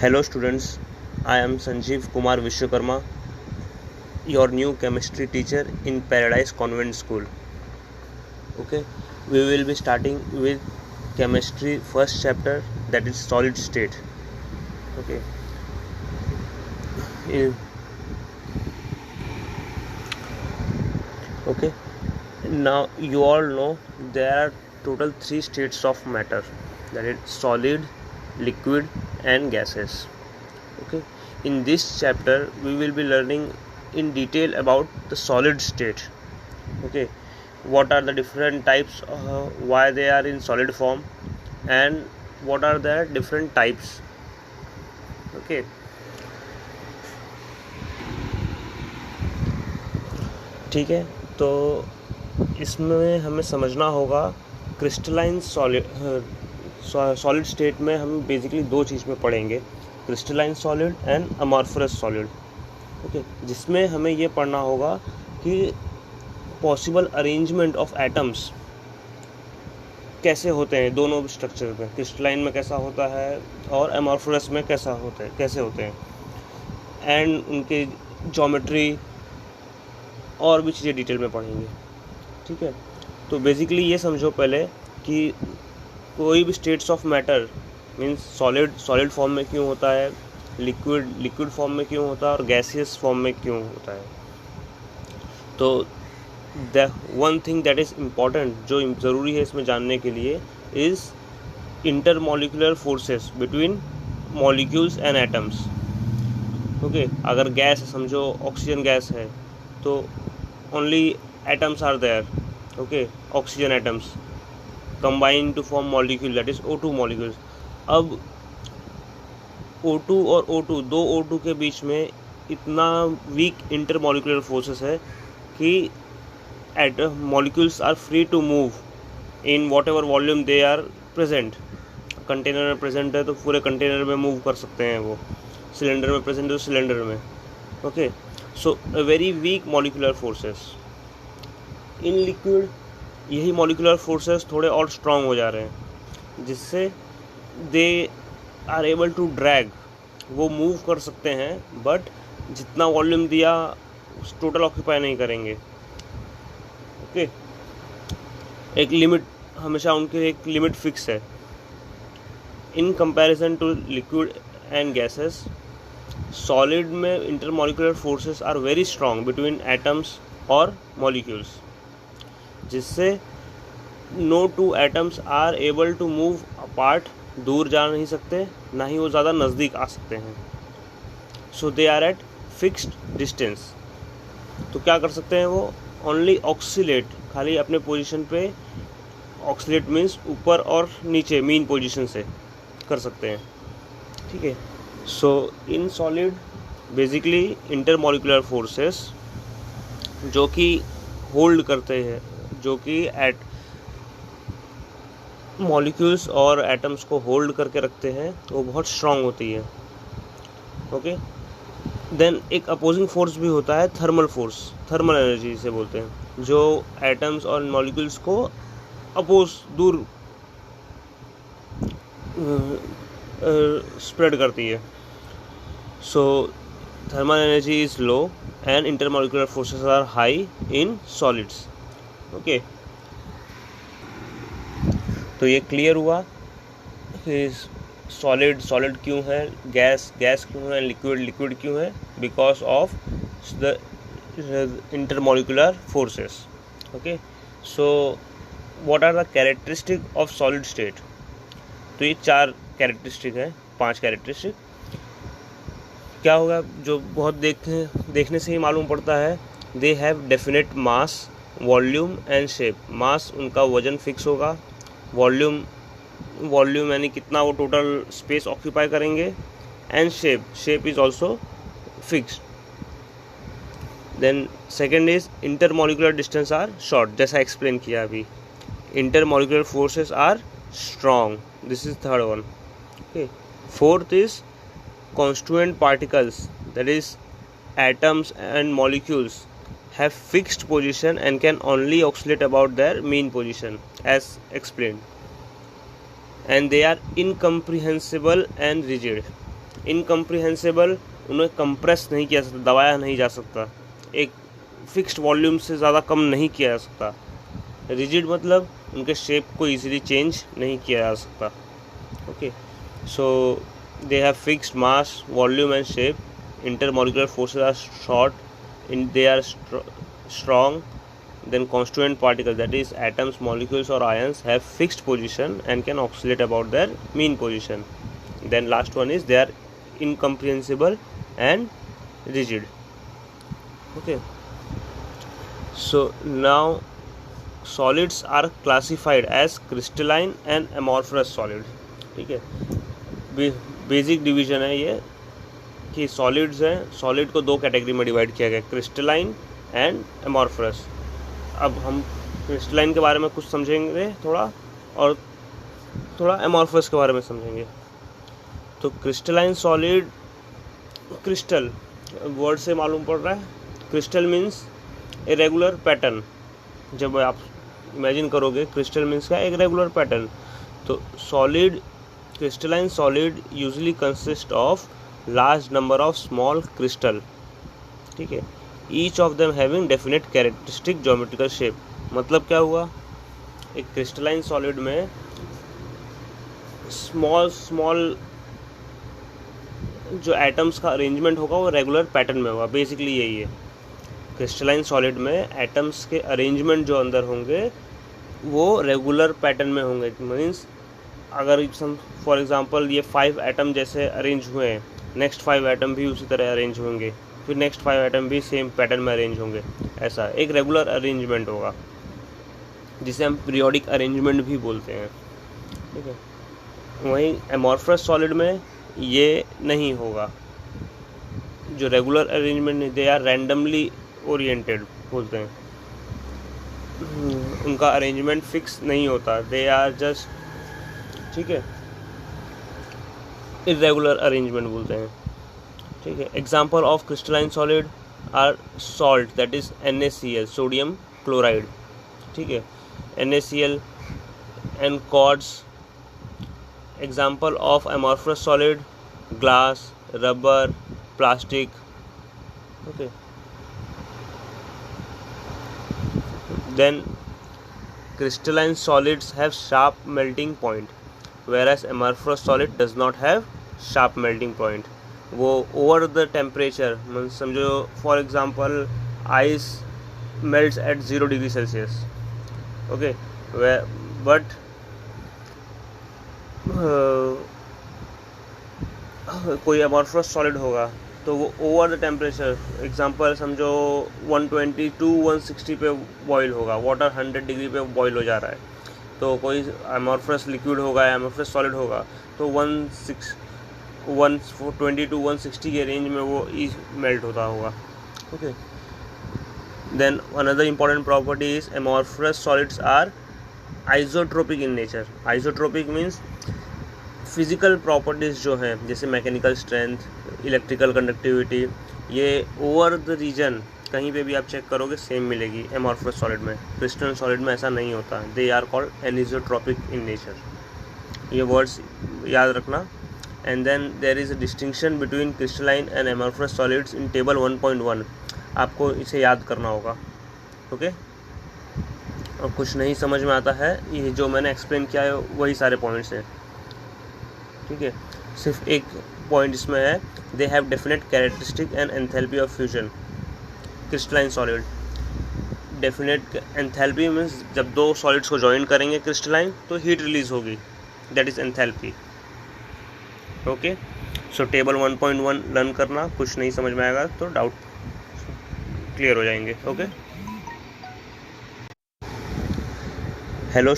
Hello students, I am Sanjeev Kumar Vishwakarma, your new chemistry teacher in Paradise Convent School. Okay, we will be starting with chemistry first chapter, that is solid state. Okay. Okay. Now you all know there are total 3 states of matter, that is solid, liquid and gases. Okay, in this chapter we will be learning in detail about the solid state. Okay, what are the different types, why they are in solid form, and what are their different types. Okay, ठीक है, तो इसमें हमें समझना होगा crystalline solid state में हम basically 2 चीज़ में पढ़ेंगे, crystalline solid and amorphous solid. Okay, जिसमें हमें ये पढ़ना होगा कि पॉसिबल अरेंजमेंट ऑफ एटम्स कैसे होते हैं दोनों स्ट्रक्चर में, क्रिस्टलाइन में कैसा होता है और अमॉर्फस में कैसे होते हैं, एंड उनके ज्योमेट्री और भी चीज़ें डिटेल में पढ़ेंगे. ठीक है, तो बेसिकली ये समझो पहले कि कोई भी states of matter means solid form में क्यों होता है, लिक्विड फॉर्म में क्यों होता है और गैसियस फॉर्म में क्यों होता है. तो the one thing that is important, जो ज़रूरी है इसमें जानने के लिए, is intermolecular forces between molecules and atoms. Okay, अगर गैस समझो ऑक्सीजन गैस है तो only atoms are there. Okay, oxygen atoms combine to form molecule, that is O2 molecules. अब O2 और O2 दो O2 के बीच में इतना वीक इंटरमॉलिक्यूलर फोर्सेस है कि molecules are free to move in whatever volume they are present. Container में present है तो पूरे कंटेनर में मूव कर सकते हैं, वो सिलेंडर में प्रेजेंट है तो सिलेंडर में. Okay, so a very weak molecular forces. In liquid यही मॉलिक्यूलर फोर्सेस थोड़े और स्ट्रॉन्ग हो जा रहे हैं, जिससे they are able to drag, वो मूव कर सकते हैं बट जितना वॉल्यूम दिया टोटल ऑक्यूपाई नहीं करेंगे. ओके, एक लिमिट, हमेशा उनके एक लिमिट फिक्स है. In comparison to liquid and gases, solid में intermolecular forces are very strong between atoms और मॉलिक्यूल्स, जिससे no two atoms are able to move apart, दूर जा नहीं सकते, ना ही वो ज़्यादा नज़दीक आ सकते हैं. So they are at fixed distance. तो क्या कर सकते हैं वो, ओनली ऑक्सीलेट, खाली अपने पोजीशन पे, ऑक्सीलेट मीन्स ऊपर और नीचे मीन पोजीशन से कर सकते हैं. ठीक है, so in solid basically intermolecular forces जो कि होल्ड करते हैं, जो कि एट मॉलिक्यूल्स और एटम्स को होल्ड करके रखते हैं, वो बहुत स्ट्रॉन्ग होती है. ओके, देन एक अपोजिंग फोर्स भी होता है, थर्मल फोर्स, थर्मल एनर्जी से बोलते हैं, जो एटम्स और मॉलिक्यूल्स को अपोज, दूर स्प्रेड करती है. So thermal energy is low and intermolecular forces are high in solids. Okay, तो ये क्लियर हुआ कि सॉलिड क्यों है, गैस क्यों है, लिक्विड क्यों है, because of the intermolecular forces. Okay, so what are the characteristic of solid state. तो ये 4 कैरेक्टरिस्टिक है, 5 कैरेक्टरिस्टिक. क्या होगा, जो बहुत देखने से ही मालूम पड़ता है, they have definite mass, volume and shape. Mass, उनका वजन फिक्स होगा, वॉल्यूम यानी कितना वो टोटल स्पेस ऑक्यूपाई करेंगे, and shape is also fixed. Then second is intermolecular distance are short, जैसा एक्सप्लेन किया अभी. Intermolecular forces are strong, this is third one. Okay, fourth is constituent particles, that is atoms and molecules, have fixed position and can only oscillate about their mean position as explained, and they are incomprehensible and rigid. इनकम्प्रिहेंसिबल, उन्हें compress नहीं किया सकता, दबाया नहीं जा सकता, एक fixed volume से ज़्यादा कम नहीं किया जा सकता। रिजिड मतलब उनके शेप को इजीली चेंज नहीं किया जा सकता। Okay, so they have fixed mass, volume and shape, intermolecular forces are short, they are strong, then constituent particles, that is atoms, molecules or ions, have fixed position and can oscillate about their mean position. Then last one is they are incomprehensible and rigid. Okay, so now solids are classified as crystalline and amorphous solid. ठीक है, basic division है ये कि solids हैं, solid को दो category में divide किया गया, क्रिस्टलाइन एंड एमॉर्फस। अब हम क्रिस्टलाइन के बारे में कुछ समझेंगे थोड़ा, और थोड़ा एमॉर्फस के बारे में समझेंगे। तो क्रिस्टलाइन सॉलिड, क्रिस्टल वर्ड से मालूम पड़ रहा है, क्रिस्टल मीन्स इरेगुलर पैटर्न। जब आप इमेजिन करोगे क्रिस्टल मीन्स क्या, एक रेगुलर पैटर्न। तो solid, crystalline solid usually consist of large number of small crystal, ठीक है, each of them having definite characteristic geometrical shape। मतलब क्या हुआ, एक क्रिस्टलाइन सॉलिड में स्मॉल जो एटम्स का अरेंजमेंट होगा वो रेगुलर पैटर्न में होगा। बेसिकली यही है, क्रिस्टलाइन सॉलिड में एटम्स के अरेंजमेंट जो अंदर होंगे वो रेगुलर पैटर्न में होंगे। मीन्स अगर फॉर एग्जांपल ये 5 एटम जैसे अरेंज हुए हैं, नेक्स्ट 5 एटम भी उसी तरह अरेंज होंगे, फिर नेक्स्ट 5 एटम भी सेम पैटर्न में अरेंज होंगे। ऐसा एक रेगुलर अरेंजमेंट होगा जिसे हम पीरियोडिक अरेंजमेंट भी बोलते हैं। ठीक है, वहीं एमॉर्फस सॉलिड में ये नहीं होगा, जो regular arrangement, they are randomly oriented बोलते हैं, उनका अरेंजमेंट फिक्स नहीं होता, दे आर जस्ट, ठीक है, इरेगुलर अरेंजमेंट बोलते हैं। ठीक है, example of crystalline solid are salt, that is NaCl, sodium chloride. ठीक है, NaCl and quartz. Example of amorphous solid, glass, rubber, plastic. Okay, then crystalline solids have sharp melting point, whereas amorphous solid does not have sharp melting point. वो over the temperature, समझो for example ice melts at 0 degree Celsius, okay, but कोई amorphous solid होगा तो वो over the temperature, example समझो 120 to 160 पे boil होगा, water 100 degree पे बॉईल हो जा रहा है, तो कोई एमॉर्फस लिक्विड होगा, एमॉर्फस सॉलिड होगा, तो 120 to 160 के रेंज में वो मेल्ट होता होगा। Okay, then another important property is amorphous solids are isotropic in nature. Isotropic means physical properties जो हैं, जैसे मैकेनिकल स्ट्रेंथ, इलेक्ट्रिकल कंडक्टिविटी, ये ओवर द रीजन कहीं पे भी आप चेक करोगे सेम मिलेगी एमॉर्फस सॉलिड में। क्रिस्टलाइन सॉलिड में ऐसा नहीं होता, they are called anisotropic in nature. ये वर्ड्स याद रखना। And then there is a distinction between crystalline and amorphous solids in table 1.1, आपको इसे याद करना होगा। ओके, और कुछ नहीं समझ में आता है, ये जो मैंने एक्सप्लेन किया है वही सारे पॉइंट्स हैं। ठीक है, सिर्फ एक पॉइंट इसमें है, they have definite characteristic and enthalpy of fusion. Crystalline solid, definite enthalpy means जब दो सॉलिड्स को ज्वाइन करेंगे क्रिस्टलाइन तो हीट रिलीज होगी, that is enthalpy. Okay, so table 1.1 learn करना, कुछ नहीं समझ में आएगा तो डाउट क्लियर हो जाएंगे। Okay, hello